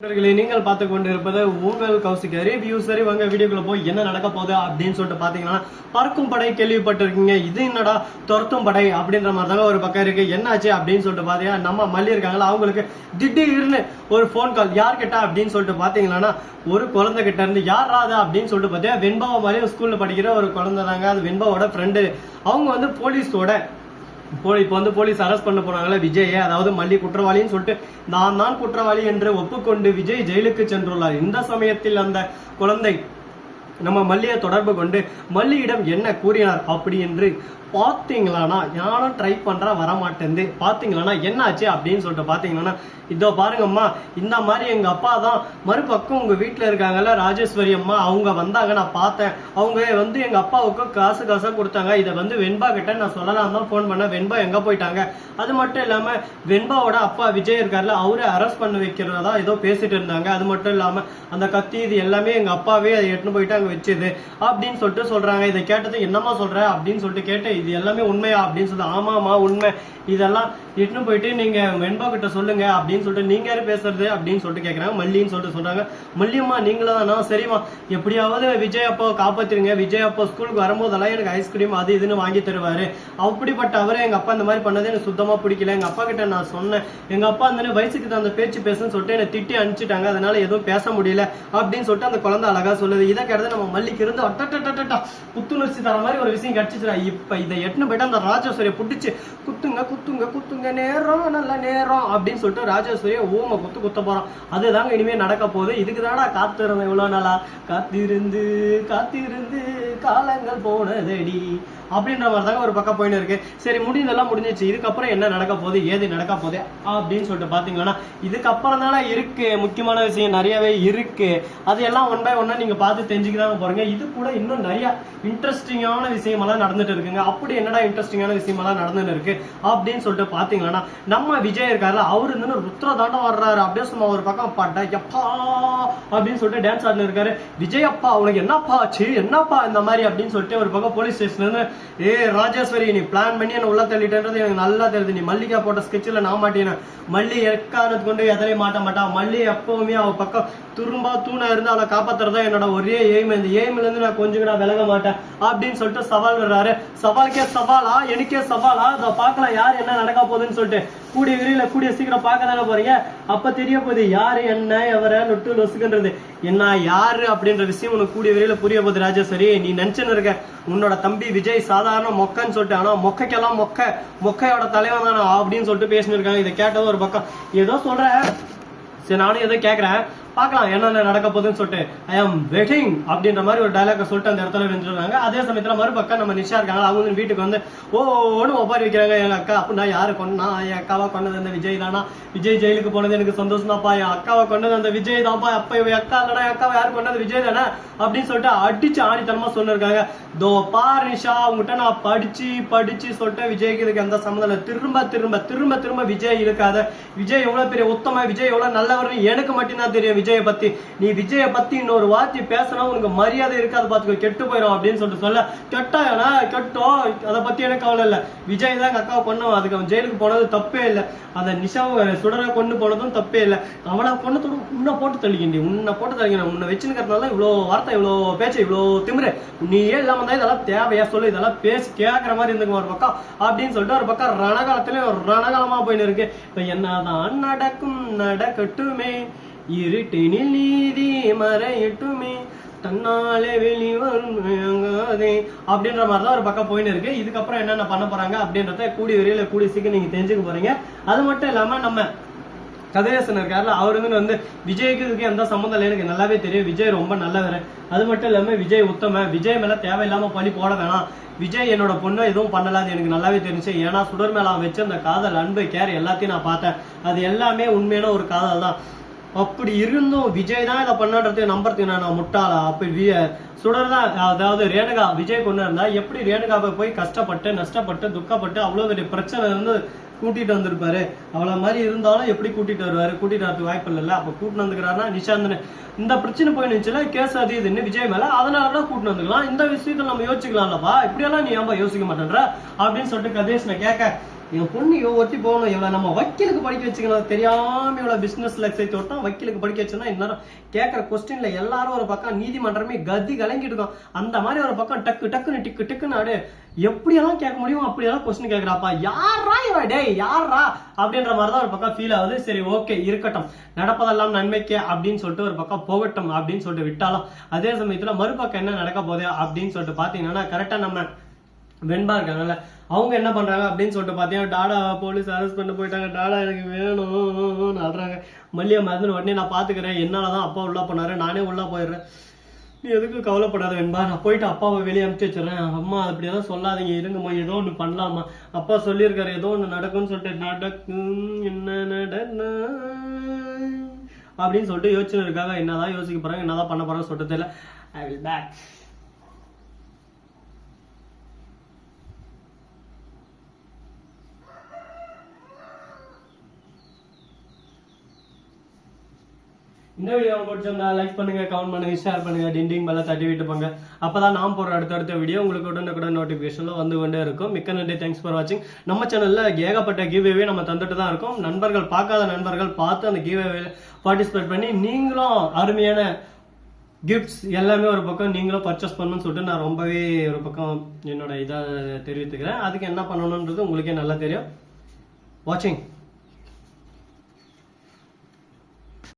நீங்கள் பார்த்து கொண்டு இருப்பது உங்கள் கௌசிக் ரிவ்யூ. சரி வாங்க வீடியோக்குள்ள போய் என்ன நடக்க போகுது அப்படின்னு சொல்லிட்டு பாத்தீங்கன்னா, பறக்கும் படை கேள்விப்பட்டிருக்கீங்க. இது என்னடா துரத்தும் படை அப்படின்ற மாதிரி தாங்க ஒரு பக்கம் இருக்கு. என்னாச்சு அப்படின்னு சொல்லிட்டு பாத்தீங்கன்னா, நம்ம மல்லி இருக்காங்களா அவங்களுக்கு திடீர்னு ஒரு போன் கால். யார் கிட்ட அப்படின்னு சொல்லிட்டு பாத்தீங்கன்னா, ஒரு குழந்தை கிட்ட இருந்து. யாராது அப்படின்னு சொல்லிட்டு பாத்தீங்கன்னா, வெண்பாவை மாதிரி ஸ்கூல்ல படிக்கிற ஒரு குழந்தை தாங்க. அது வெண்பாவோட ஃப்ரெண்டு. அவங்க வந்து போலீஸோட இப்போ வந்து போலீஸ் அரெஸ்ட் பண்ண போனாங்களே விஜய், அதாவது மல்லி குற்றவாளின்னு சொல்லிட்டு நான் தான் குற்றவாளி என்று ஒப்புக்கொண்டு விஜய் ஜெயிலுக்கு சென்றுள்ளார். இந்த சமயத்தில் அந்த குழந்தை நம்ம மல்லியை தொடர்பு கொண்டு மல்லியிடம் என்ன கூறினார் அப்படி என்று பாத்தீங்களானா, நானும் ட்ரை பண்றேன் வரமாட்டேன். பாத்தீங்களானா என்ன ஆச்சு அப்படின்னு சொல்லிட்டு பாத்தீங்கன்னா, இதோ பாருங்கம்மா, இந்த மாதிரி எங்க அப்பா தான் மறுபக்கம் உங்க வீட்டுல இருக்காங்கல்ல ராஜேஸ்வரி அம்மா, அவங்க வந்தாங்க, நான் பார்த்தேன். அவங்க வந்து எங்க அப்பாவுக்கு காசா கொடுத்தாங்க. இதை வந்து வெண்பா கிட்ட நான் சொல்லலாம் தான் போன் பண்ணேன். வெண்பா எங்க போயிட்டாங்க. அது மட்டும் இல்லாம வெண்பாவோட அப்பா விஜய் இருக்காருல்ல, அவரை அரெஸ்ட் பண்ண வைக்கிறதா ஏதோ பேசிட்டு இருந்தாங்க. அது மட்டும் இல்லாம அந்த கத்தி இது எல்லாமே எங்க அப்பாவே அதை எட்டுன்னு போயிட்டு அங்க வச்சது அப்படின்னு சொல்லிட்டு சொல்றாங்க. இதை கேட்டது என்னமா சொல்ற அப்படின்னு சொல்லிட்டு கேட்டு, இது எல்லாமே உண்மையா அப்படின்னு சொல்லி, ஆமாமா உண்மை, இதெல்லாம் இட்டுன்னு போயிட்டு நீங்க வெண்பா கிட்ட சொல்லுங்க அப்படின்னு சொல்லிட்டு, நீங்க யாரு பேசுறது அப்படின்னு சொல்லிட்டு கேட்கறாங்க. மல்லின்னு சொல்லிட்டு சொல்றாங்க. மல்லியம்மா நீங்களா தானா, சரிம்மா எப்படியாவது விஜய் அப்பாவை காப்பாத்திருங்க. விஜய் அப்பா ஸ்கூலுக்கு வரும்போதெல்லாம் எனக்கு ஐஸ்கிரீம் அது இதுன்னு வாங்கி தருவாரு. அப்படிப்பட்ட அவரே எங்க அப்பா இந்த மாதிரி பண்ணதே எனக்கு சுத்தமா பிடிக்கல. எங்க அப்பா கிட்ட நான் சொன்னேன், எங்க அப்பா அந்த வயசுக்கு அந்த பேச்சு பேசுன்னு சொல்லிட்டு என்னை திட்டி அனுப்பிச்சிட்டாங்க. அதனால எதுவும் பேச முடியல அப்படின்னு சொல்லிட்டு அந்த குழந்தை அழகா சொல்லுது. இதை கேட்டது நம்ம மல்லிக்கு இருந்து புத்துணர்ச்சி தர மாதிரி ஒரு விஷயம் கிடைச்சிச்சுடா. இப்ப இதை எட்டுன்னு போயிட்டு அந்த ராஜேஸ்வரியை புடிச்சு குத்துங்க குத்துங்க குத்துங்க, நேரம் நல்ல நேரம் அப்படின்னு சொல்லிட்டு ராஜேஸ்வரியை ஊமை குத்த போறோம். அதுதாங்க இனிமே நடக்க போகுது. இதுக்கு தானடா காத்திருந்தேன் இவ்வளவு நாளா, காத்திருந்து காத்திருந்து காலங்கள் போனதடி அப்படின்ற மாதிரி தாங்க ஒரு பக்கம் போயின்னு இருக்கு. சரி முடிந்தெல்லாம் முடிஞ்சிச்சு. இதுக்கப்புறம் என்ன நடக்க போகுது, ஏது நடக்க போகுது அப்படின்னு சொல்லிட்டு பாத்தீங்கன்னா, இதுக்கப்புறம் தானே இருக்கு முக்கியமான விஷயம் நிறையவே இருக்கு. அது எல்லாம் ஒன் பை ஒன்னா நீங்க பார்த்து தெரிஞ்சுக்கதாங்க போறீங்க. இது கூட இன்னும் நிறைய இன்ட்ரெஸ்டிங்கான விஷயமெல்லாம் நடந்துட்டு இருக்குங்க. அப்படி என்னடா இன்ட்ரெஸ்டிங்கான விஷயமெல்லாம் நடந்துட்டு இருக்கு அப்படின்னு சொல்லிட்டு பாத்தீங்கன்னா, நம்ம விஜய் இருக்காருல, அவரு இருந்து ருத்ர தாண்டம் வர்றாரு. அப்படியே சும்மா ஒரு பக்கம் பாட்டா எப்பா அப்படின்னு சொல்லிட்டு டான்ஸ் ஆடினு இருக்காரு. விஜய் அப்பா உனக்கு என்னப்பா ஆச்சு, என்னப்பா இந்த மாதிரி அப்படின்னு சொல்லிட்டு ஒரு பக்கம் போலீஸ் ஸ்டேஷன்ல இருந்து, ஏ ராஜேஸ்வரி நீ பிளான் பண்ணி என்ன உள்ள தள்ளிட்டேன்றது எனக்கு நல்லா தெரியுது. நீ மல்லிகா போட்ட ஸ்கெட்சில் நான் மாட்டேன். மல்லி எக்காரத்து கொண்டு எதிலையும் மாட்ட மாட்டா. மல்லி எப்பவுமே அவ பக்கம் துரும்பா தூணா இருந்து அவளை காப்பாத்துறதா என்னோட ஒரே எய்ம். இந்த எய்ம்ல இருந்து நான் கொஞ்சம் கூட விலக மாட்டேன் அப்படின்னு சொல்லிட்டு சவால் வர்றாரு. சவாலுக்கே சவாலா, எனக்கே சவாலா, அதை பார்க்கலாம் யார் என்ன நடக்க போகுதுன்னு சொல்லிட்டு. கூடிய விரையில கூடிய சீக்கிரம் பார்க்க தானே போறீங்க. அப்ப தெரிய போகுது யாரு என்ன எவரை நொட்டு லொசுக்குன்றது என்ன யாரு அப்படின்ற விஷயம் உனக்கு கூடிய விரையில புரிய போகுது. ராஜேஸ்வரி நீ நினைச்சுன்னு இருக்க உன்னோட தம்பி விஜய் சாதாரண மொக்கன்னு சொல்லிட்டு, ஆனா மொக்கைக்கெல்லாம் மொக்கையோட தலைவன் தானே அப்படின்னு சொல்லிட்டு பேசின்னு இருக்காங்க. இதை கேட்டதும் ஒரு பக்கம் ஏதோ சொல்ற, சரி நானும் ஏதோ கேட்கறேன், பார்க்கலாம் என்னென்ன நடக்க போகுதுன்னு சொல்லிட்டு. ஐ ஆம் வெயிட்டிங் அப்படின்ற மாதிரி ஒரு டைலாக சொல்லிட்டு அந்த இடத்துல நின்றுறாங்க. அதே சமயத்துல மறுபக்கம் நம்ம நிஷா இருக்காங்க. அவங்க வீட்டுக்கு வந்து ஓன்னு ஒப்பாரி வைக்கிறாங்க. எங்க அக்கா அப்படின்னா யாரு கொண்டா, என் அக்காவை கொண்டது அந்த விஜய் தானா, விஜய் ஜெயிலுக்கு போனது எனக்கு சந்தோஷம் தான்ப்பா, என் அக்காவை கொண்டது அந்த விஜய் தான்ப்பா, அப்ப இவ அக்கா இல்லடா, என் அக்காவை யாரு கொண்டது விஜய் தானே அப்படின்னு சொல்லிட்டு அடிச்சு ஆணித்தனமா சொல்லிருக்காங்க. தோ பார் நிஷா, அவங்ககிட்ட நான் படிச்சு சொல்லிட்டு விஜய்க்கு இதுக்கு எந்த சம்மந்தம் இல்லை. திரும்ப திரும்ப திரும்ப திரும்ப விஜய் இருக்காத, விஜய் எவ்வளவு பெரிய உத்தம, விஜய் எவ்வளவு நல்லவர்னு எனக்கு மட்டும்தான் தெரியும். விஜய பத்தி நீ விஜய பத்தி இன்னொரு வார்த்தை பேசினா உனக்கு மரியாதை இருக்காது, பாத்துக்கோ, கெட்டு போயிடும் அப்படின்னு சொல்லிட்டு சொல்ல. கெட்டோ அதை பத்தி எனக்கு கவலை இல்லை. விஜய் தான் அக்காவை கொண்டவன், அதுக்கு அவன் ஜெயிலுக்கு போனது தப்பே இல்லை. அந்த நிஷாவை சுடரை கொண்டு போனதும் தப்பே இல்லை. அவனை கொண்டதோட உன்னை போட்டு தள்ளிக்கிண்டி, உன்னை வச்சுக்கிறதுனால இவ்வளவு வார்த்தை, இவ்வளவு பேச்சு, இவ்வளவு திமிரு நீயே இல்லாம தான் இதெல்லாம் தேவையா சொல்லு, இதெல்லாம் பேசி கேட்கற மாதிரி இருந்துக்கும் ஒரு பக்கம் அப்படின்னு சொல்லிட்டு ஒரு பக்கம் ரணகாலத்திலயும் ஒரு ரணகாலமா போயின்னு இருக்கு. இப்ப என்னதான் நடக்கும் நடக்கட்டுமே, இருட்டினில் நீதி மறையட்டுமே, தன்னாலே வெளிவருங்காதே அப்படின்ற மாதிரிதான் ஒரு பக்கம் போயின்னு இருக்கு. இதுக்கப்புறம் என்னென்ன பண்ண போறாங்க அப்படின்றத கூடிய விரையில கூடிய சீக்கிரம் நீங்க தெரிஞ்சுக்க போறீங்க. அது மட்டும் இல்லாம நம்ம கதிரேசன் இருக்காருல, அவரு வந்து விஜய்க்கு இதுக்கு எந்த சம்மந்தம் இல்லை, எனக்கு நல்லாவே தெரியும். விஜய் ரொம்ப நல்லவர். அது மட்டும் இல்லாம விஜய் உத்தம, விஜய் மேல தேவையில்லாம பழி போட வேணாம். விஜய் என்னோட பொண்ணு எதுவும் பண்ணலாது எனக்கு நல்லாவே தெரிஞ்சு. ஏன்னா சுடர் மேல வச்சு அந்த காதல், அன்பு, கேர் எல்லாத்தையும் நான் பார்த்தேன். அது எல்லாமே உண்மையான ஒரு காதல் தான். அப்படி இருந்தும் விஜய் தான் இதை பண்ணான்றது நம்புறதுக்கு நான் முட்டாளா? அப்படி சுடர் தான், அதாவது ரேணுகா விஜய் கொண்டு இருந்தா எப்படி ரேணுகாவை போய் கஷ்டப்பட்டு நஷ்டப்பட்டு துக்கப்பட்டு அவ்வளவு பெரிய பிரச்சனை இருந்து கூட்டிட்டு வந்திருப்பாரு. அவ்வளவு மாதிரி இருந்தாலும் எப்படி கூட்டிட்டு வருவாரு? கூட்டிட்டு வரதுக்கு வாய்ப்பு இல்லைல்ல. அப்ப கூட்டிட்டு வந்துக்கிறாருன்னா நிஷாந்தன் இந்த பிரச்சனை போயிடுச்சுல, கேஸ் அது இதுன்னு விஜய் மேல, அதனாலதான் கூட்டிட்டு வந்துக்கலாம். இந்த விஷயத்துல நம்ம யோசிக்கலாம்லப்பா, இப்படியெல்லாம் நீ ஏன்பா யோசிக்க மாட்டேன்ற அப்படின்னு சொல்லிட்டு கதேஷனை கேட்க, என் பொண்ணு ஒருத்தி போகணும், இவ்வளவு நம்ம வக்கீலுக்கு படிக்க வச்சுக்கணும், தெரியாம இவ்வளவு பிசினஸ்ல சேர்த்து விட்டோம், வக்கீலுக்கு படிக்க வச்சோம்னா இந்நேரம் கேட்கற கொஸ்டின்ல எல்லாரும் ஒரு பக்கம் நீதிமன்றமே கதி கலங்கிட்டு இருக்கோம். அந்த மாதிரி ஒரு பக்கம் டக்கு டக்குன்னு டிக்கு டிக்குன்னு ஆடு எப்படியெல்லாம் கேட்க முடியும் அப்படியெல்லாம் கொஸ்டின் கேட்கறாப்பா. யாரா இவ டேய் யாரா அப்படின்ற மாதிரிதான் ஒரு பக்கம் ஃபீல் ஆகுது. சரி ஓகே இருக்கட்டும், நடப்பதெல்லாம் நன்மைக்கு அப்படின்னு சொல்லிட்டு ஒரு பக்கம் போகட்டும் அப்படின்னு சொல்லிட்டு விட்டாலும், அதே சமயத்துல மறுபக்கம் என்ன நடக்க போகுது அப்படின்னு சொல்லிட்டு பாத்தீங்கன்னா கரெக்டா நம்ம வெண்பா இருக்காங்கல்ல, அவங்க என்ன பண்றாங்க அப்படின்னு சொல்லிட்டு பாத்தீங்கன்னா டாடா போலீஸ் அரெஸ்ட் பண்ண போயிட்டாங்க, டாடா எனக்கு வேணும்னு ஆடுறாங்க. மல்லியா மருந்து உடனே நான் பாத்துக்கிறேன், என்னாலதான் அப்பா உள்ள போனாரு, நானே உள்ள போயிடுறேன், நீ எதுக்கு கவலைப்படாத வெண்பா, நான் போயிட்டு அப்பாவை வெளியே அனுப்பிச்சு வச்சிடறேன். அம்மா அப்படியெல்லாம் சொல்லாதீங்க, இருங்கம்மா ஏதோ ஒண்ணு பண்ணலாமா, அப்பா சொல்லியிருக்காரு ஏதோ ஒண்ணு நடக்கும்னு சொல்லிட்டு, நடக்கும் என்ன நடனா அப்படின்னு சொல்லிட்டு யோசிச்சு இருக்காங்க. என்னதான் யோசிக்க போறாங்க, என்னதான் பண்ண போறாங்க சொல்லிட்டு தெரியல. I will back. இந்த வீடியோ பிடிச்சிருந்தா லைக் பண்ணுங்க, கமெண்ட் பண்ணுங்க, ஷேர் பண்ணுங்க, டிண்டிங் பெல்ல தட்டி விட்டு போங்க. அப்பதான் நான் போற அடுத்தடுத்த வீடியோ உங்களுக்கு உடனுக்குடன் நோட்டிபிகேஷன்ல வந்து கொண்டே இருக்கும். மிக்க நன்றி, தேங்க்ஸ் ஃபார் வாட்சிங். நம்ம சேனல்ல ஏகப்பட்ட கிவ்அவே நம்ம தந்துட்டு தான் இருக்கோம். நண்பர்கள் பார்க்காத நண்பர்கள் பார்த்து அந்த கிவ்அவேல பார்ட்டிசிபேட் பண்ணி நீங்களும் அருமையான கிஃப்ட்ஸ் எல்லாமே ஒரு பக்கம் நீங்களும் பர்ச்சேஸ் பண்ணணும்னு சொல்லிட்டு நான் ரொம்பவே ஒரு பக்கம் என்னோட இதை தெரிவித்துக்கிறேன். அதுக்கு என்ன பண்ணணும்ன்றது உங்களுக்கே நல்லா தெரியும். வாட்சிங்.